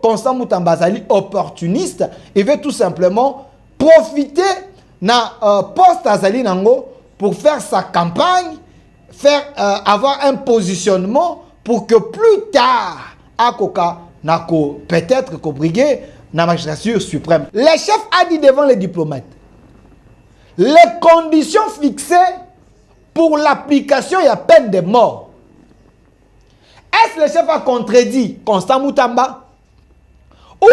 Constant Moutamba Zali opportuniste, il veut tout simplement profiter na poste Azali Nango pour faire sa campagne, avoir un positionnement pour que plus tard, Akoka Nako peut-être qu'on brigue la magistrature suprême. Le chef a dit devant les diplomates, les conditions fixées pour l'application de la peine de mort. Est-ce que le chef a contredit Constant Moutamba? Ou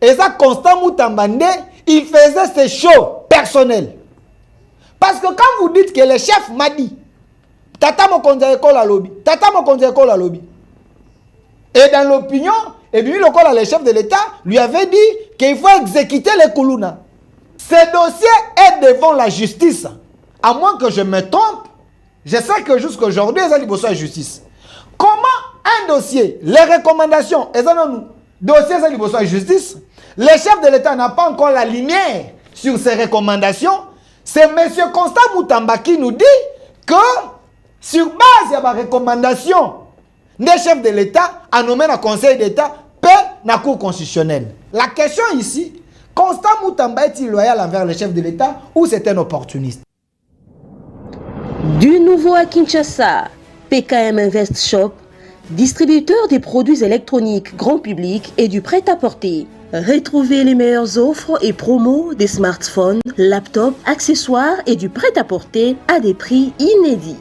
est-ce Constant Moutamba, il faisait ses shows personnels? Parce que quand vous dites que le chef m'a dit, Tata Mokonzi école à lobby, Tata Mokonzi école à lobby, et dans l'opinion, et puis le chef de l'État lui avait dit qu'il faut exécuter les Koulouna. Ce dossier est devant la justice. À moins que je me trompe, je sais que jusqu'à aujourd'hui, ils ont la justice. Comment un dossier, les recommandations, ils ont dossier de la justice, le chef de l'État n'a pas encore la lumière sur ces recommandations. C'est M. Constant Moutamba qui nous dit que sur base de la recommandation des chefs de l'État, à nommer le Conseil d'État, peut la Cour constitutionnelle. La question ici, Constant Moutamba est-il loyal envers le chef de l'État ou c'est un opportuniste? Du nouveau à Kinshasa, PKM Invest Shop, distributeur des produits électroniques grand public et du prêt-à-porter. Retrouvez les meilleures offres et promos des smartphones, laptops, accessoires et du prêt-à-porter à des prix inédits.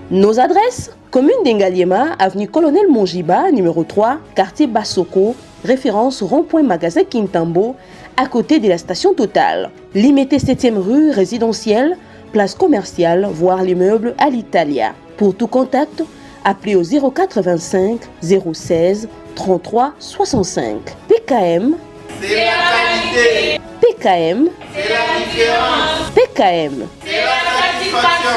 Nos adresses: commune d'Engaliema, avenue Colonel Mongiba, numéro 3, quartier Bassoko, référence rond-point magasin Kintambo, à côté de la station Total. Limité 7e rue résidentielle, place commerciale, voire l'immeuble à l'Italia. Pour tout contact, appelez au 085 016 33 65. PKM, c'est la qualité. PKM, c'est la différence. PKM, c'est la satisfaction.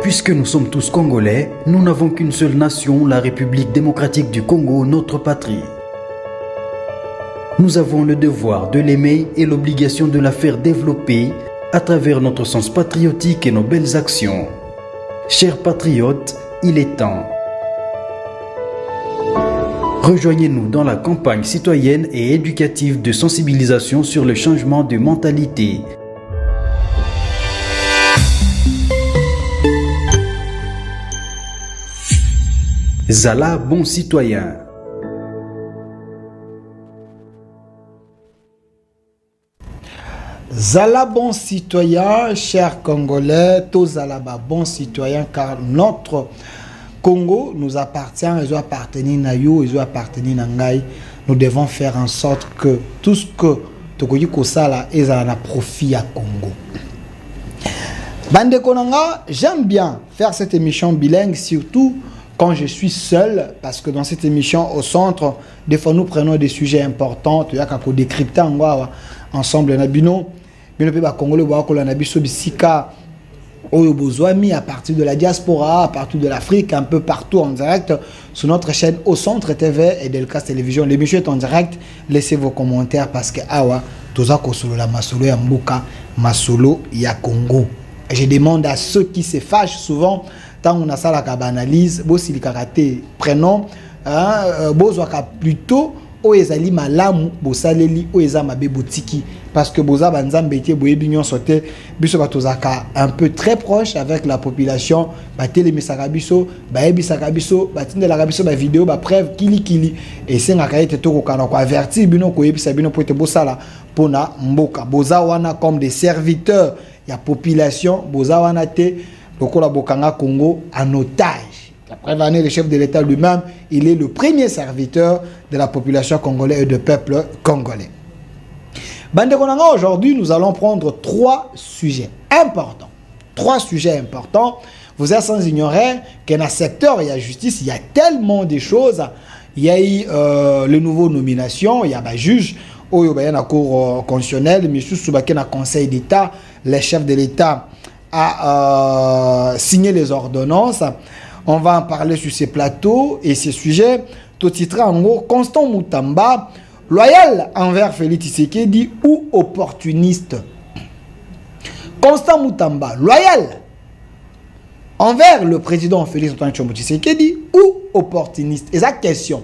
Puisque nous sommes tous Congolais, nous n'avons qu'une seule nation, la République démocratique du Congo, notre patrie. Nous avons le devoir de l'aimer et l'obligation de la faire développer à travers notre sens patriotique et nos belles actions. Chers patriotes, il est temps. Rejoignez-nous dans la campagne citoyenne et éducative de sensibilisation sur le changement de mentalité. Zala bon citoyen. Zala bon citoyen, chers Congolais, tous Zala bon citoyen, car notre Congo nous appartient, ils ont appartenu à nous, ils ont appartenu à Ngai. Nous devons faire en sorte que tout ce que Tokoyi Kosala est un profit à Congo. Bande Konanga, j'aime bien faire cette émission bilingue, surtout quand je suis seul, parce que dans cette émission au centre, des fois nous prenons des sujets importants, il y a qu'à décrypter ensemble nabino bino pe ba congolais ba ko la nabiso bisika oyo bozwami à partir de la diaspora, à partir de l'Afrique, un peu partout en direct sur notre chaîne au centre TV et Delcast Télévision. L'émission est en direct, laissez vos commentaires parce que awa toza ko solo la masolo ya mboka masolo ya Congo. Et je demande à ceux qui se fâchent souvent tant on a ça la analyse bo silikakate prenons bozwaka plutôt o ezali malamu bosaleli o ezama be botiki parce que boza banzambe ete boye binyon sote biso batozaka un peu très proche avec la population batele misaka biso bayebisaka biso batindelaka biso ba vidéo ba preuve kili et sengaka ete tokokana ko avertir bino ko yebisa bino po ete bosala pona mboka boza wana comme des serviteurs ya population boza wana te lokola bokanga Congo en otage. Après l'année, le chef de l'État lui-même, il est le premier serviteur de la population congolaise et du peuple congolais. Bande Konanga, aujourd'hui, nous allons prendre trois sujets importants. Trois sujets importants. Vous êtes sans ignorer que dans le secteur, il y a justice, il y a tellement de choses. Il y a eu les nouvelles nominations, il y a un juge, il y a la Cour constitutionnelle, mais sous le Conseil d'État, le chef de l'État a signé les ordonnances. On va en parler sur ces plateaux et ces sujets. Tout titre en gros, Constant Moutamba, loyal envers Félix Tshisekedi ou opportuniste. Constant Moutamba, loyal envers le président Félix Antoine Tshombo Tshisekedi ou opportuniste? Et sa question,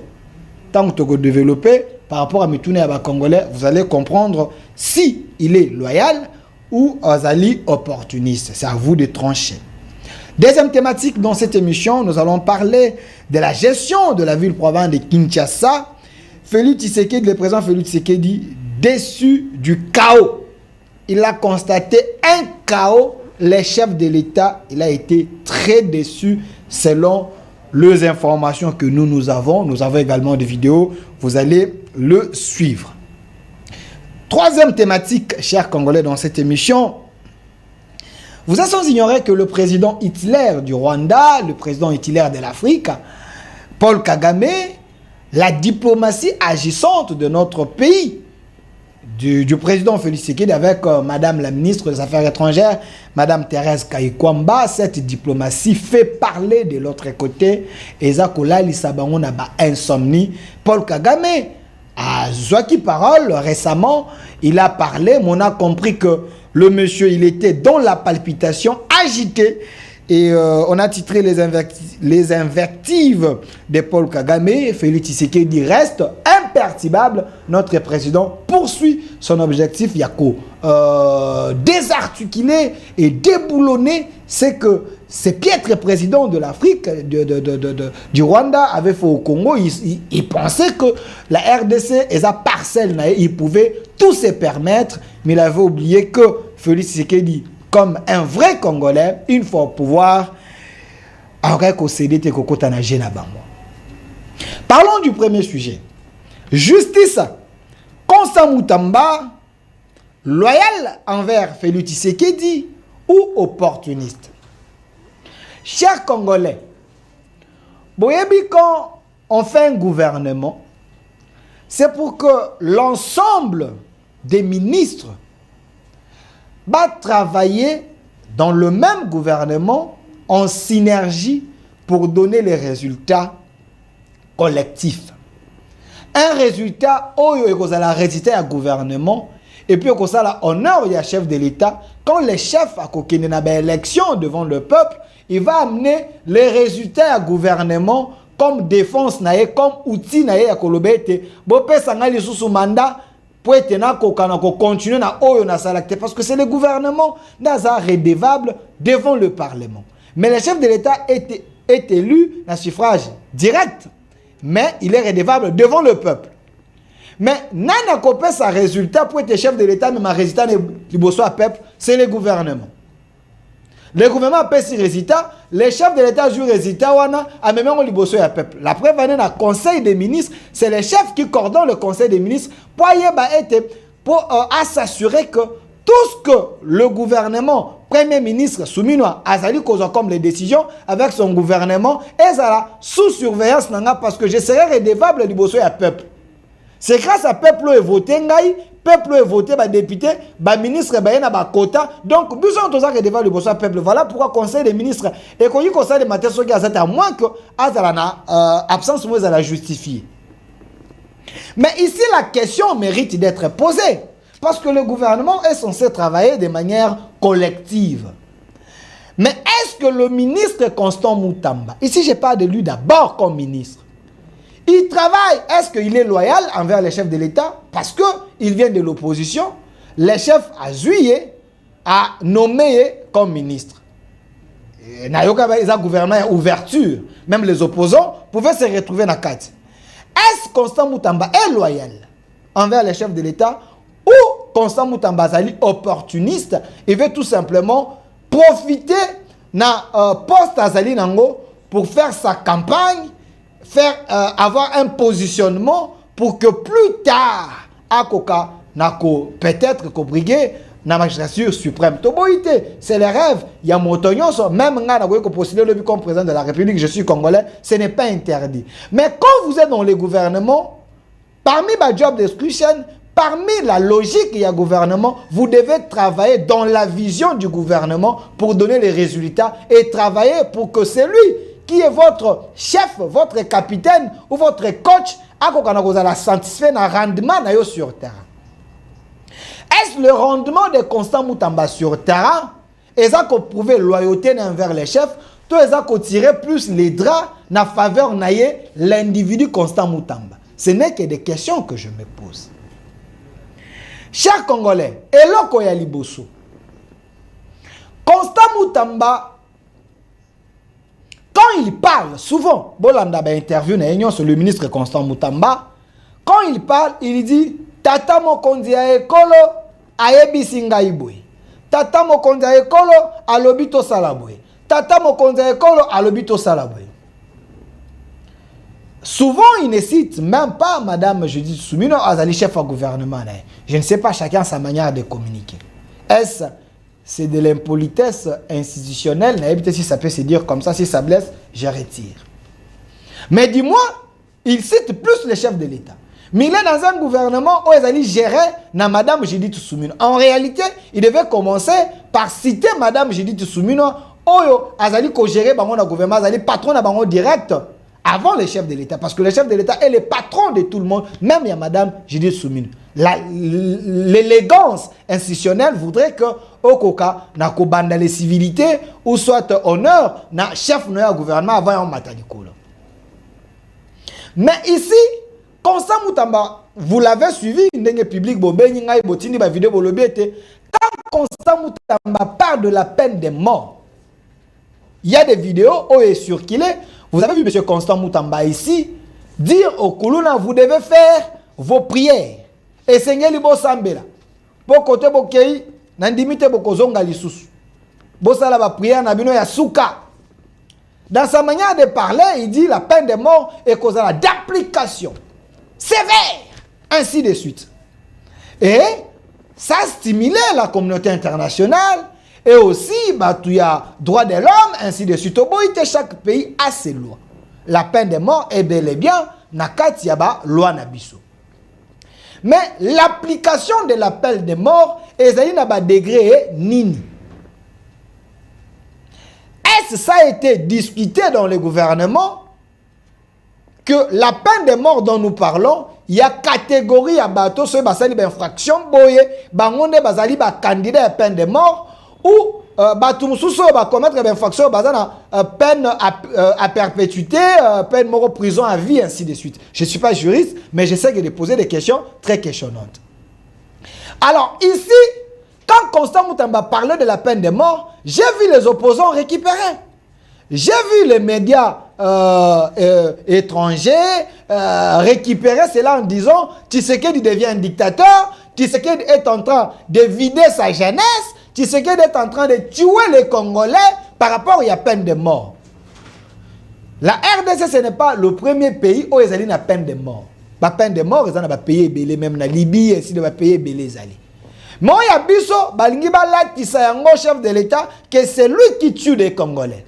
tant que vous développez par rapport à Mitoune et à Congolais, vous allez comprendre si il est loyal ou Azali opportuniste. C'est à vous de trancher. Deuxième thématique dans cette émission, nous allons parler de la gestion de la ville-province de Kinshasa. Félix Tshisekedi, le président Félix Tshisekedi, déçu du chaos. Il a constaté un chaos. Les chefs de l'État, il a été très déçu selon les informations que nous avons. Nous avons également des vidéos. Vous allez le suivre. Troisième thématique, chers Congolais, dans cette émission. Vous êtes sans ignorer que le président Hitler du Rwanda, le président Hitler de l'Afrique, Paul Kagame, la diplomatie agissante de notre pays, du président Félix Tshisekedi avec Madame la ministre des Affaires étrangères, Madame Thérèse Kayikwamba, cette diplomatie fait parler de l'autre côté. Et Zakola Lissabango n'a pas insomnie. Paul Kagame a Zouaki parole récemment. Il a parlé, mais on a compris que le monsieur, il était dans la palpitation, agité. Et on a titré les invectives de Paul Kagame. Félix Tshisekedi reste imperturbable. Notre président poursuit son objectif. Yako désarticulé et déboulonné. C'est que ce piètre président de l'Afrique, du Rwanda, avait fait au Congo. Il pensait que la RDC et sa parcelle, il pouvait tout se permettre. Mais il avait oublié que Félix Tshisekedi, comme un vrai Congolais, une fois au pouvoir, parlons du premier sujet. Justice. Constant Moutamba, loyal envers Félix Tshisekedi ou opportuniste? Chers Congolais, quand on fait un gouvernement, c'est pour que l'ensemble des ministres va travailler dans le même gouvernement en synergie pour donner les résultats collectifs. Un résultat où il y a résultat du gouvernement et puis il y a honneur au chef de l'État. Quand le chef a une élection devant le peuple, il va amener les résultats du gouvernement comme défense, comme outil à kolobete. Bopé sangali sous mandat. Pour continuer parce que c'est le gouvernement qui est redevable devant le Parlement. Mais le chef de l'État est élu dans suffrage direct, mais il est redevable devant le peuple. Mais n'a pas sa résultat pour être chef de l'État, mais ma résultat du peuple, c'est le gouvernement. Le gouvernement a ses résultats, les chefs de l'État jouent résultats, à même temps, le peuple. La preuve, dans le Conseil des ministres, c'est les chefs qui coordonnent le Conseil des ministres pour s'assurer que tout ce que le gouvernement, Premier ministre soumis à Azali comme les décisions avec son gouvernement, est sous surveillance parce que je serai redevable du peuple. C'est grâce à peuple qui voté, peuple qui voté, député, ministre, quota. Donc, nous sommes tous devant le peuple. Voilà pourquoi le Conseil des ministres et le Conseil des matières à moins que l'absence de la justifier. Mais ici, la question mérite d'être posée. Parce que le gouvernement est censé travailler de manière collective. Mais est-ce que le ministre Constant Moutamba, ici je parle de lui d'abord comme ministre, il travaille, est-ce qu'il est loyal envers les chefs de l'État? Parce qu'il vient de l'opposition, les chefs a juillet, a nommé comme ministre. Nayoka a gouvernement ouverture, même les opposants pouvaient se retrouver dans la carte. Est-ce que Constant Moutamba est loyal envers les chefs de l'État ou Constant Moutamba est opportuniste? Il veut tout simplement profiter de poste Azali Nango pour faire sa campagne, avoir un positionnement pour que plus tard, Akoka Nako peut-être qu'obrigué na magistrature suprême. C'est le rêve. Il y a mon même si postuler le comme président de la République, je suis congolais, ce n'est pas interdit. Mais quand vous êtes dans les gouvernements, parmi ma job description, parmi la logique il y a gouvernement, vous devez travailler dans la vision du gouvernement pour donner les résultats et travailler pour que celui qui est votre chef, votre capitaine ou votre coach, a satisfait un rendement sur terrain. Est-ce le rendement de Constant Moutamba sur terrain? Est-ce qu'on pouvait loyauté envers les chefs? Tout ça qu'on tirer plus les draps na faveur naïe l'individu Constant Moutamba. Ce n'est que des questions que je me pose. Chers Congolais, Eloko ya liboso. Constant Moutamba, quand il parle, souvent, Bolanda ba interview na sur le ministre Constant Moutamba, quand il parle, il dit Tata Mokonzi ya ekolo ayebi ngai boye. Tata Mokonzi ya ekolo alobi to sala boye. Tata Mokonzi ya ekolo alobi to sala boye. Souvent, il ne cite même pas Madame Judith Soumino Azali, chef au gouvernement. Je ne sais pas, chacun sa manière de communiquer. Est-ce c'est de l'impolitesse institutionnelle? Si ça peut se dire comme ça, si ça blesse, je retire. Mais dis-moi, il cite plus le chef de l'État. Mais il est dans un gouvernement où Azali gérait na Madame Judith Soumino. En réalité, il devait commencer par citer Madame Judith Soumino. Oyo Azali ko gérer bango na gouvernement, Azali patron na bango direct. Avant le chef de l'État, parce que le chef de l'État est le patron de tout le monde, même il y a Madame Judith Soumino. L'élégance institutionnelle voudrait que Okoka n'a qu'au banda les civilités ou soit honneur n'a chef de gouvernement avant un matanikolo. Mais ici, Constant Moutamba, vous l'avez suivi, public vidéo quand Constant Moutamba parle de la peine de mort, il y a des vidéos où il est circulé. Vous avez vu M. Constant Moutamba ici dire au Koulouna, vous devez faire vos prières. Et Seigneur Libo Sambela. Pour côté Bokei, Nandimite Bokozonga Lissus. Bosala ba prière Nabino Yasuka. Dans sa manière de parler, il dit la peine de mort est cause d'application sévère. Ainsi de suite. Et ça a stimulé la communauté internationale. Et aussi, il y a droit de l'homme, ainsi de suite. Chaque pays a ses lois. La peine de mort est bel et bien nakati yaba loi nabiso. Mais l'application de la peine de mort est à degré nini. Est-ce que ça a été discuté dans le gouvernement que la peine de mort dont nous parlons, il y a catégorie à bateau, ceux qui ont infraction, boye, bangonde bazali ba candidat à peine de mort, ou Batumsuso va commettre une infraction peine à perpétuité, peine mort prison à vie, ainsi de suite. Je ne suis pas juriste, mais j'essaie de poser des questions très questionnantes. Alors ici, quand Constant Moutamba parlait de la peine de mort, j'ai vu les opposants récupérer. J'ai vu les médias étrangers récupérer cela en disant Tshisekedi devient un dictateur, Tshisekedi est en train de vider sa jeunesse, Tshisekedi est en train de tuer les Congolais par rapport à la peine de mort. La RDC, ce n'est pas le premier pays où ils ont la peine de mort. La peine de mort, ils ont payé belé, même la Libye, ils ont payé belé. Mais il y a biso, balingi bala tisayango chef de l'État, que c'est lui qui tue les Congolais.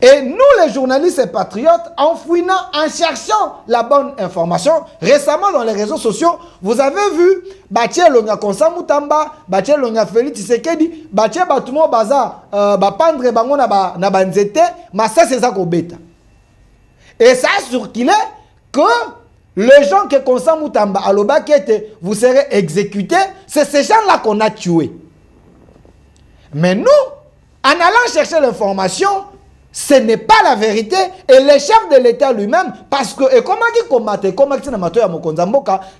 Et nous, les journalistes et patriotes, en fouinant, en cherchant la bonne information, récemment dans les réseaux sociaux, vous avez vu Batia Longa Constant Moutamba, Batia Longa Félix Tshisekedi, Batia Batumo Baza, Bapandre Bango na Banzete, mais ça c'est ça qu'on bêta. Et ça a circulé que les gens que Constant Moutamba à l'Obakete, vous serez exécutés, c'est ces gens-là qu'on a tués. Mais nous, en allant chercher l'information, ce n'est pas la vérité. Et le chef de l'État lui-même, parce que, et comment il combattait,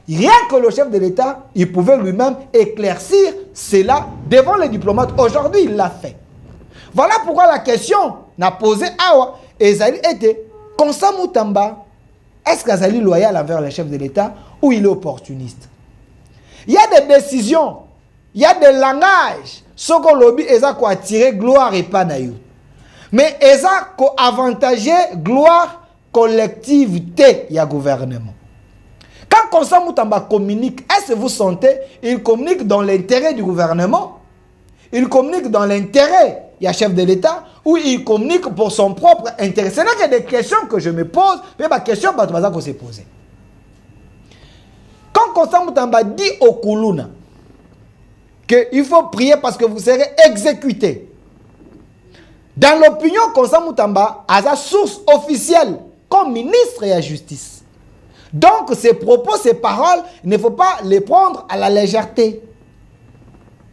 rien que le chef de l'État, il pouvait lui-même éclaircir cela devant les diplomates. Aujourd'hui, il l'a fait. Voilà pourquoi la question n'a posé Awa. Et Zali était, Constant Moutamba, est-ce qu'Azali est loyal envers le chef de l'État ou il est opportuniste? Il y a des décisions, il y a des langages, ce qu'on lobby, ils ont attiré gloire et pas naïf. Mais ils ont avantagé gloire collectivité, il y a gouvernement. Quand Constant Moutamba communique, est-ce que vous sentez, il communique dans l'intérêt du gouvernement? Il communique dans l'intérêt, il y a chef de l'État, ou il communique pour son propre intérêt? Ce n'est que des questions que je me pose, mais ma question, qu'on s'est posée. Quand Constant Moutamba dit au Koulouna qu'il faut prier parce que vous serez exécuté, dans l'opinion, Constant Moutamba a sa source officielle comme ministre de la justice. Donc, ces propos, ces paroles, il ne faut pas les prendre à la légèreté.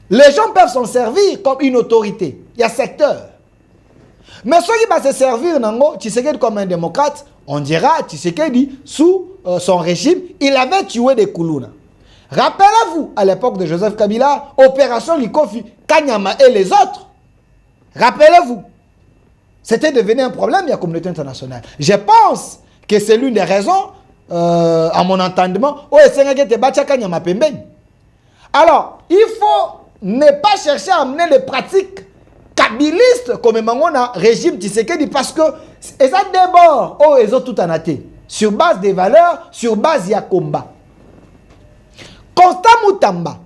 Les gens peuvent s'en servir comme une autorité. Il y a secteur. Mais ceux qui vont se servir Tshisekedi comme un démocrate, on dira Tshisekedi sous son régime, il avait tué des Kuluna. Rappelez-vous, à l'époque de Joseph Kabila, opération Likofi, Kanyama et les autres. Rappelez-vous. C'était devenu un problème de la communauté internationale. Je pense que c'est l'une des raisons, à mon entendement, alors, il faut ne pas chercher à amener les pratiques kabilistes comme un régime Tshisekedi parce que ça déborde, ils ont tout anaté. Sur base des valeurs, sur base de combat. Constant Moutamba.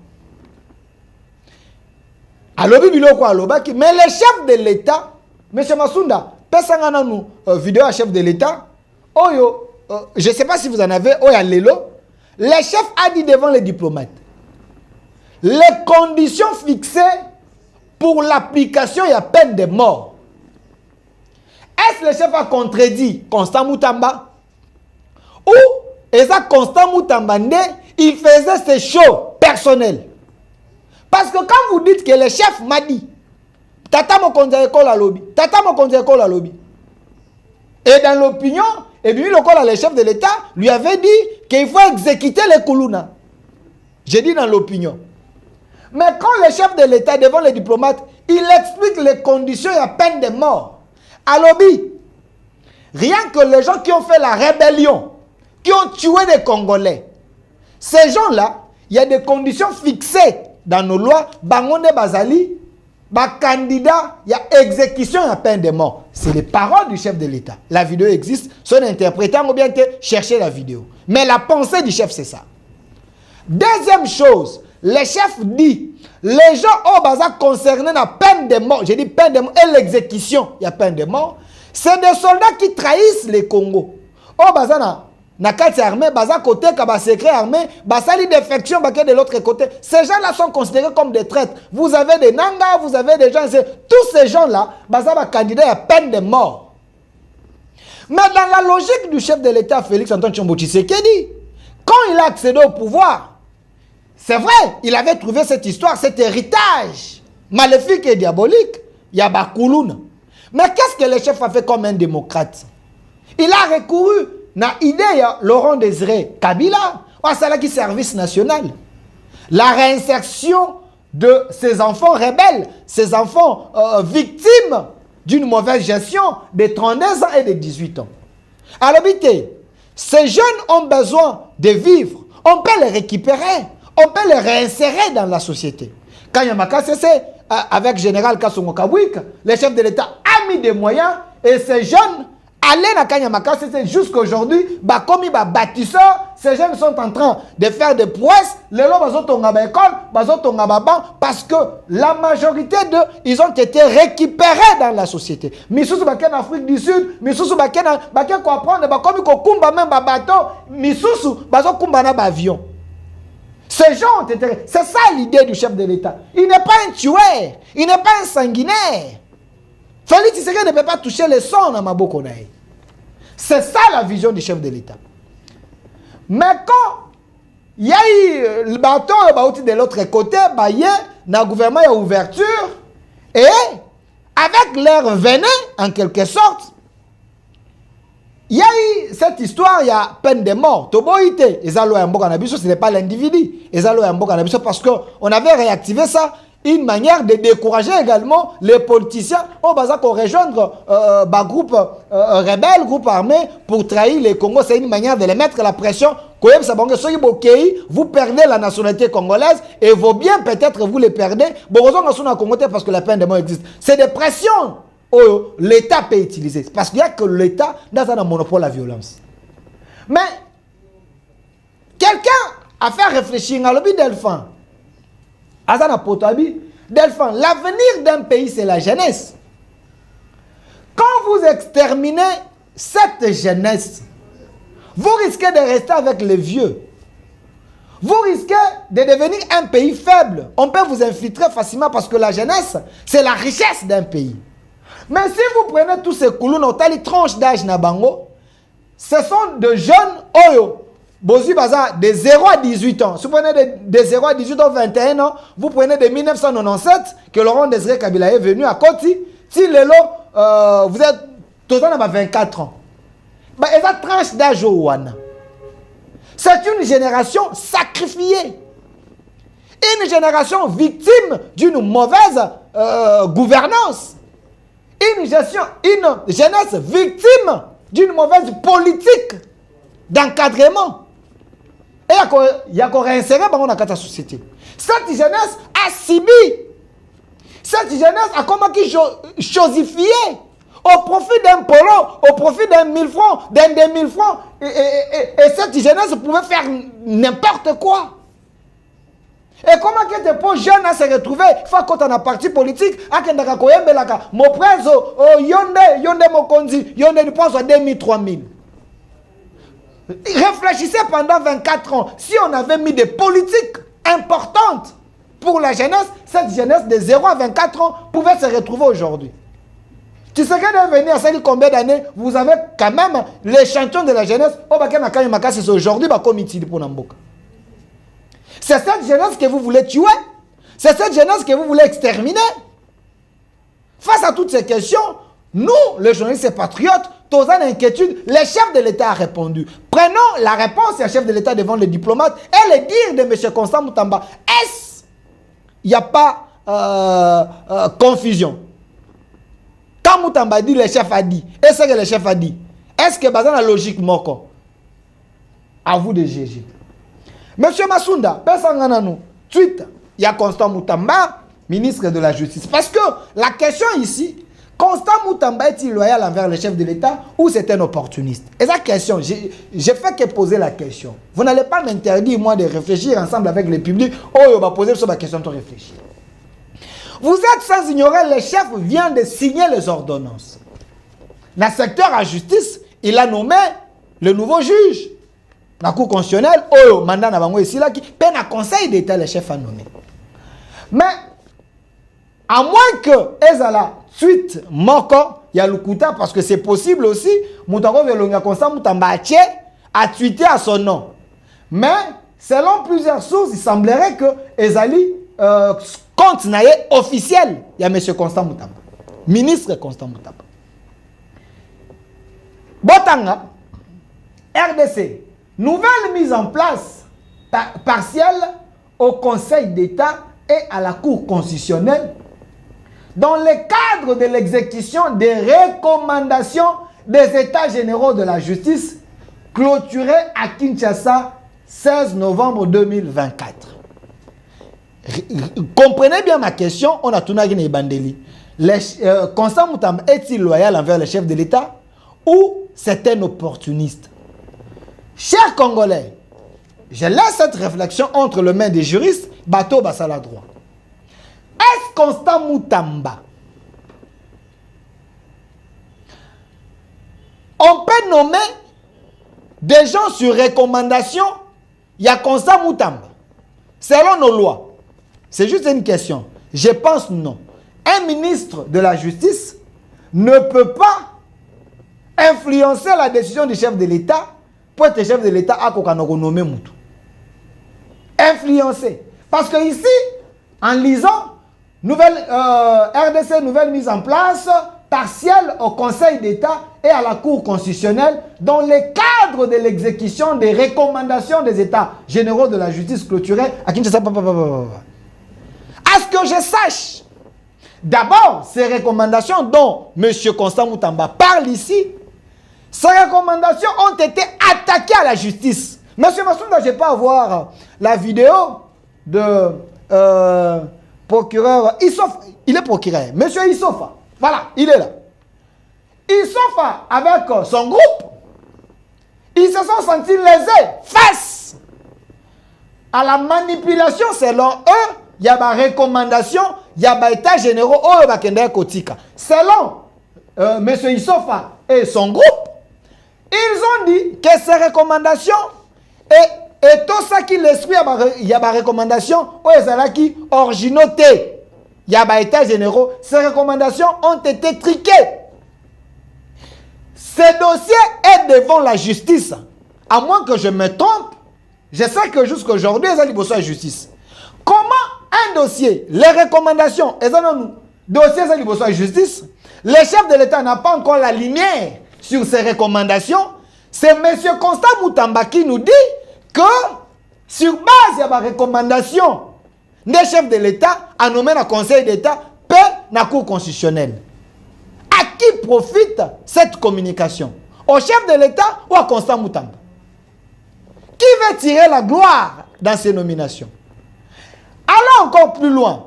Alors, mais les chefs de l'État, M. Massounda, pesangana nous vidéo à chef de l'État, je ne sais pas si vous en avez, les chefs a dit devant les diplomates, les conditions fixées pour l'application, il y a peine de mort. Est-ce que le chef a contredit Constant Moutamba? Ou est-ce Constant Moutamba, il faisait ses shows personnels? Parce que quand vous dites que le chef m'a dit, Tata Mokonzi école à lobby, Tata Mokonzi école à lobby, et dans l'opinion, et bien le chef de l'État lui avait dit qu'il faut exécuter les Kuluna. J'ai dit dans l'opinion. Mais quand le chef de l'État devant les diplomates, il explique les conditions et la peine de mort. À lobby, rien que les gens qui ont fait la rébellion, qui ont tué des Congolais, ces gens-là, il y a des conditions fixées dans nos lois. Bangonde Bazali, candidat, il y a exécution et la peine de mort. C'est les paroles du chef de l'État. La vidéo existe, son interprétant ou bien chercher la vidéo. Mais la pensée du chef, c'est ça. Deuxième chose, le chef dit, les gens au bazar concernés la peine de mort, j'ai dit peine de mort et l'exécution, il y a peine de mort, c'est des soldats qui trahissent les Congo. Au bazar na kati armée, bazar côté kaba secret armé, basali défection baké de l'autre côté. Ces gens-là sont considérés comme des traîtres. Vous avez des Nanga, vous avez des gens, tous ces gens-là, bazar ba candidat à peine de mort. Mais dans la logique du chef de l'État, Félix Antoine Tshombo Tshisekedi, quand il a accédé au pouvoir, c'est vrai, il avait trouvé cette histoire, cet héritage maléfique et diabolique. Il y a Bakuluna. Mais qu'est-ce que le chef a fait comme un démocrate? Il a recouru à l'idée de Laurent Désiré Kabila, à Salaki Service National. La réinsertion de ces enfants rebelles, ces enfants victimes d'une mauvaise gestion des 32 ans et des 18 ans. À l'habité, ces jeunes ont besoin de vivre. On peut les récupérer. On peut les réinsérer dans la société. Quand Yamaka c'est avec Général Kassongo Kabwik, le chef de l'État a mis des moyens et ces jeunes allaient à Kanyamaka, c'est jusqu'à aujourd'hui, comme ils bâtisseurs, ces jeunes sont en train de faire des prouesses, les parce que la majorité d'eux, ils ont été récupérés dans la société. Misusu baken en Afrique du Sud, Misusu baken comprendre, comme ils kumba même bateau, Misusu bazo kumba na avion. Ces gens ont été... C'est ça l'idée du chef de l'État. Il n'est pas un tueur. Il n'est pas un sanguinaire. Félix Tshisekedi ne peut pas toucher le sang dans Maboko Nae. C'est ça la vision du chef de l'État. Mais quand il y a eu le bateau de l'autre côté, il y a le gouvernement a ouverture et avec leur venin, en quelque sorte, il y a eu cette histoire, il y a peine de mort. Toboïté, ce n'est pas l'individu. Parce qu'on avait réactivé ça, une manière de décourager également les politiciens au bazar pour rejoindre groupe rebelle, groupe armé pour trahir les Congos. C'est une manière de les mettre la pression. Vous perdez la nationalité congolaise et vos biens peut-être vous les perdez. Parce que la peine de mort existe. C'est des pressions. L'État peut utiliser. Parce qu'il n'y a que l'État dans un monopole à la violence. Mais, quelqu'un a fait réfléchir à l'objet Delphin. Azana Potabi, Delphin, l'avenir d'un pays, c'est la jeunesse. Quand vous exterminez cette jeunesse, vous risquez de rester avec les vieux. Vous risquez de devenir un pays faible. On peut vous infiltrer facilement parce que la jeunesse, c'est la richesse d'un pays. Mais si vous prenez tous ces coulons, les tranches d'âge Nabango, ce sont de jeunes Oyo. Bozu Baza, de 0 à 18 ans. Si vous prenez de 0 à 18 ans, 21 ans, vous prenez de 1997, que Laurent Désiré Kabila est venu à Koti. Si Lelo, vous êtes tous à 24 ans. Bah, et la tranche d'âge au Wana. C'est une génération sacrifiée. Une génération victime d'une mauvaise gouvernance. Une jeunesse victime d'une mauvaise politique d'encadrement. Et il y a qu'on réinsérer dans la société. Cette jeunesse a subi. Cette jeunesse a commencé chosifié au profit d'un polo, au profit d'un 1000 francs, d'un 2000 francs. Et cette jeunesse pouvait faire n'importe quoi. Et comment que des pauvres jeunes se retrouver quand on a parti politique, à Kendaka Koyembelaka, mon prezo, yonde mokonzi, yonde ni pense à 2000, 3000. Réfléchissez pendant 24 ans. Si on avait mis des politiques importantes pour la jeunesse, cette jeunesse de 0 à 24 ans pouvait se retrouver aujourd'hui. Tu sais que de venir à savoir combien d'années, vous avez quand même les champions de la jeunesse. C'est aujourd'hui comme il pour Namboka. C'est cette jeunesse que vous voulez tuer. C'est cette jeunesse que vous voulez exterminer. Face à toutes ces questions, nous, les journalistes et patriotes, tous en inquiétude, le chef de l'État a répondu. Prenons la réponse du chef de l'État devant les diplomates et le dire de M. Constant Moutamba. Est-ce qu'il n'y a pas confusion? Quand Moutamba dit, le chef a dit. Est-ce que le chef a dit? Est-ce que dans la logique moko? À vous de juger. Monsieur Massounda, tweet, il y a Constant Moutamba, ministre de la Justice. Parce que la question ici, Constant Moutamba est-il loyal envers le chef de l'État ou c'est un opportuniste? Et la question, j'ai fait que poser la question. Vous n'allez pas m'interdire, moi, de réfléchir ensemble avec le public. Oh, on va poser sur ma question de réfléchir. Vous êtes sans ignorer, le chef vient de signer les ordonnances. Dans le secteur à justice, il a nommé le nouveau juge. La Cour constitutionnelle, oh, mandat n'a ici là qui peine à conseil d'État, le chef a nommé. Mais, à moins que Ezala suite Moko, il y a le Kouta, parce que c'est possible aussi, Moutako Velonga Constant Moutamba a tweeté à son nom. Mais, selon plusieurs sources, il semblerait que Ezali compte naïe officiel. Il y a M. Constant Moutamba, ministre Constant Moutamba. Botanga, RDC. Nouvelle mise en place partielle au Conseil d'État et à la Cour constitutionnelle dans le cadre de l'exécution des recommandations des États généraux de la justice clôturées à Kinshasa 16 novembre 2024. Comprenez bien ma question, on a tout nagé Bandeli. Constant Moutamba est-il loyal envers le chef de l'État ou c'est un opportuniste? Chers Congolais, je laisse cette réflexion entre les mains des juristes, Bateau Basala droit. Est-ce Constant Moutamba? On peut nommer des gens sur recommandation, il y a Constant Moutamba. Selon nos lois, c'est juste une question. Je pense non. Un ministre de la Justice ne peut pas influencer la décision du chef de l'État pour être chef de l'État à nommer Moutou. Influencer. Parce que ici, en lisant, RDC, nouvelle mise en place, partielle au Conseil d'État et à la Cour constitutionnelle, dans le cadre de l'exécution des recommandations des États généraux de la justice clôturée à Kinshasa. À ce que je sache, d'abord, ces recommandations dont M. Constant Moutamba parle ici, ces recommandations ont été attaquées à la justice. Monsieur Massounda, je ne vais pas avoir la vidéo de procureur Issofa. Il est procureur. Monsieur Issofa. Voilà, il est là. Issofa, avec son groupe, ils se sont sentis lésés face à la manipulation selon eux. Il y a des recommandations, il y a des états généraux. Selon monsieur Issofa et son groupe, ils ont dit que ces recommandations et tout ça qui l'esprit, il y a des recommandations qui originauté. Il y a des états généraux. Ces recommandations ont été triquées. Ce dossier est devant la justice. À moins que je me trompe, je sais que jusqu'à aujourd'hui, ils ont dit la justice. Comment un dossier, les recommandations, dossier de la justice, le chef de l'État n'a pas encore la lumière sur ses recommandations, c'est M. Constant Moutamba qui nous dit que sur base de la recommandation des chefs de l'État, à nommer le Conseil d'État, peut la Cour constitutionnelle. À qui profite cette communication? Au chef de l'État ou à Constant Moutamba? Qui veut tirer la gloire dans ces nominations? Allons encore plus loin.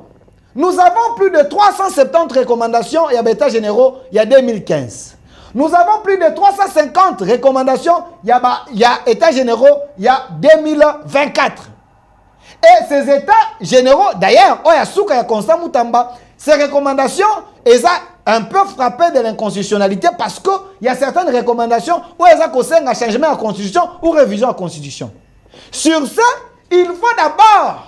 Nous avons plus de 370 recommandations, il y a États généraux, il y a 2015. Nous avons plus de 350 recommandations, il y a États généraux, il y a 2024. Et ces États généraux, d'ailleurs, il y a Souka, il y a Constant Moutamba, ces recommandations, elles ont un peu frappé de l'inconstitutionnalité parce qu'il y a certaines recommandations où elles ont causé un changement à la Constitution ou révision à la Constitution. Sur ça, il faut d'abord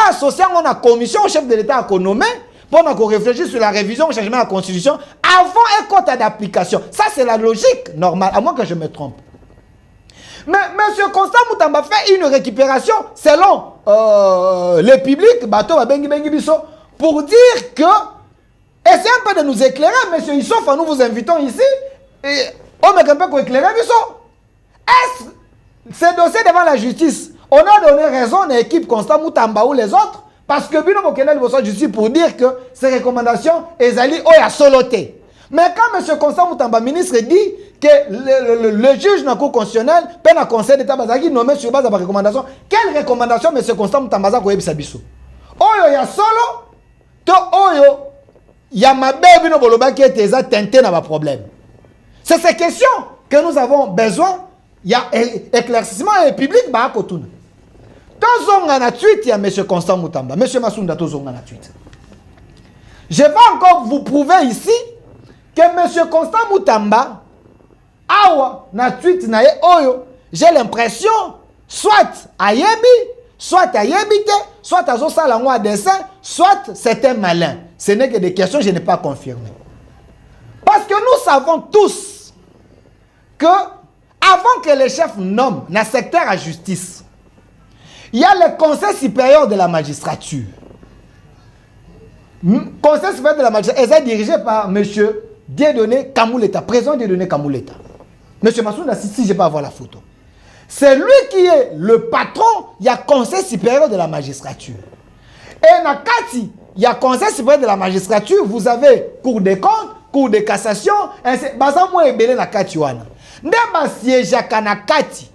associer la commission au chef de l'État à nommer pour réfléchir sur la révision ou changement à la Constitution avant un quota d'application. Ça, c'est la logique normale, à moins que je me trompe. Mais M. Constant Moutamba fait une récupération selon le public, pour dire que, essayez un peu de nous éclairer, M. Issouf, nous vous invitons ici, et on me un peu éclairer, est-ce ce dossier devant la justice, on a donné raison à l'équipe Constant Moutamba ou les autres, parce que Bino Mokenel vous justice pour dire que ces recommandations, elles allaient à soloté. Mais quand M. Constant Moutamba, ministre, dit que le juge de la Cour constitutionnelle peut le Conseil d'État nommé sur base de la recommandation, quelle recommandation M. Constant Moutamba a koyebi sabiso? Oyo ya solo, to oyo ya mabe bino boloba qui est teinté dans le problème. C'est ces questions que nous avons besoin. Il y a éclaircissement et public bah kotuna. Tozonga na tweet ya M. Constant Moutamba, M. Masunda tozonga na tweet. Je vais encore vous prouver ici que M. Constant Moutamba awa na tweet na ye oyo, j'ai l'impression soit ayebi, soit ayebite, soit azosala ngo à dessin, soit c'est un malin. Ce n'est que des questions, je n'ai pas confirmé. Parce que nous savons tous que avant que les chefs nomment dans le secteur à justice, il y a le Conseil supérieur de la magistrature. Conseil supérieur de la magistrature est dirigé par M. Dieudonné Kamouleta, président Dieudonné Kamouleta. M. Massouna, si je peux avoir la photo. C'est lui qui est le patron, il y a Conseil supérieur de la magistrature. Et dans Kati, il y a Conseil supérieur de la magistrature, vous avez Cour des comptes, Cour de cassation, bazamwe ebele na Kati wana. Ndeba siège na Kati.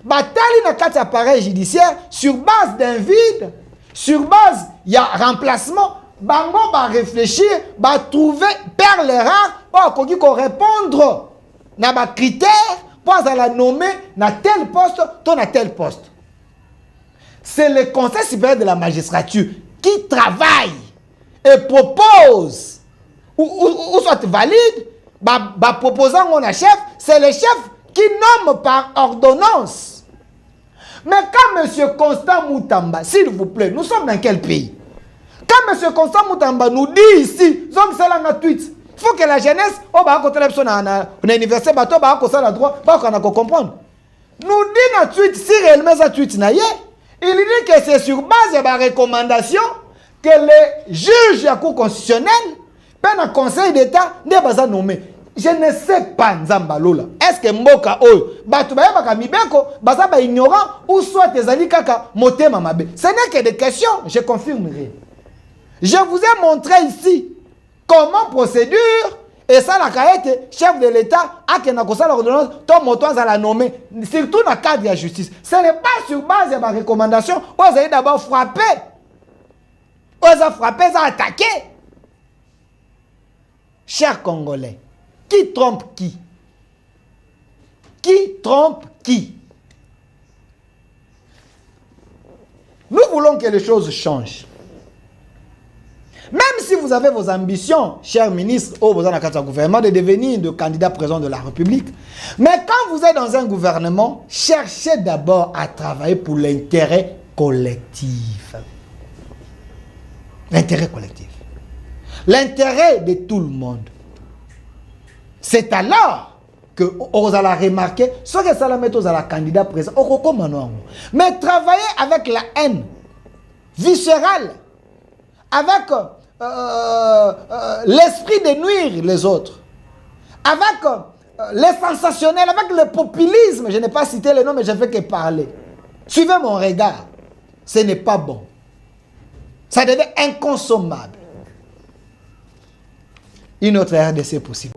Batali na Kati appareil judiciaire sur base d'un vide, sur base il y a remplacement, bango va réfléchir, va trouver perle rare pour répondre na ba critères pour la nommer na tel poste, ton à tel poste. C'est le Conseil supérieur de la magistrature qui travaille et propose ou soit valide, proposant mon chef, c'est le chef qui nomme par ordonnance. Mais quand M. Constant Moutamba, s'il vous plaît, nous sommes dans quel pays? Quand M. Constant Moutamba nous dit ici, il faut que la jeunesse, l'université, comprendre. Nous dit dans tweet, si réellement ça tweet, il dit que c'est sur base de la recommandation que les juges de la Cour constitutionnelle, le Conseil d'État, n'est pas nommé. Je ne sais pas, Nzambalola. Est-ce que Mboka Oyo, Batubaya Baka Mibeko, Bazaba ignorant, ou soit tes amis Kaka, Motema Mabe. Ce n'est que des questions, je confirmerai. Je vous ai montré ici comment procédure, et ça, la caïette, chef de l'État, a que na kosa la ordonnance, ton motoise à la nommer, surtout dans le cadre de la justice. Ce n'est pas sur base de ma recommandation, où vous avez d'abord frappé, où vous avez frappé, vous avez attaqué. Chers Congolais, qui trompe qui? Qui trompe qui? Nous voulons que les choses changent. Même si vous avez vos ambitions, chers ministres, au gouvernement, de devenir de candidat président de la République, mais quand vous êtes dans un gouvernement, cherchez d'abord à travailler pour l'intérêt collectif. L'intérêt collectif. L'intérêt de tout le monde. C'est alors que vous allez remarquer ce que ça la met aux candidat président. Mais travailler avec la haine viscérale, avec l'esprit de nuire les autres, avec les sensationnels, avec le populisme. Je n'ai pas cité le nom, mais je ne fais que parler. Suivez mon regard. Ce n'est pas bon. Ça devient inconsommable. Une autre RDC possible.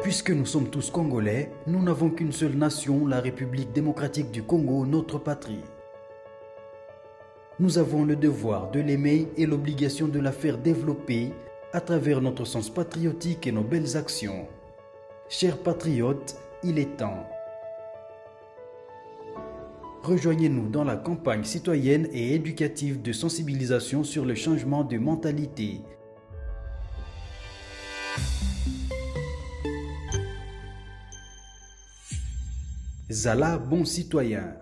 Puisque nous sommes tous Congolais, nous n'avons qu'une seule nation, la République démocratique du Congo, notre patrie. Nous avons le devoir de l'aimer et l'obligation de la faire développer à travers notre sens patriotique et nos belles actions. Chers patriotes, il est temps. Rejoignez-nous dans la campagne citoyenne et éducative de sensibilisation sur le changement de mentalité. Zala, bon citoyen.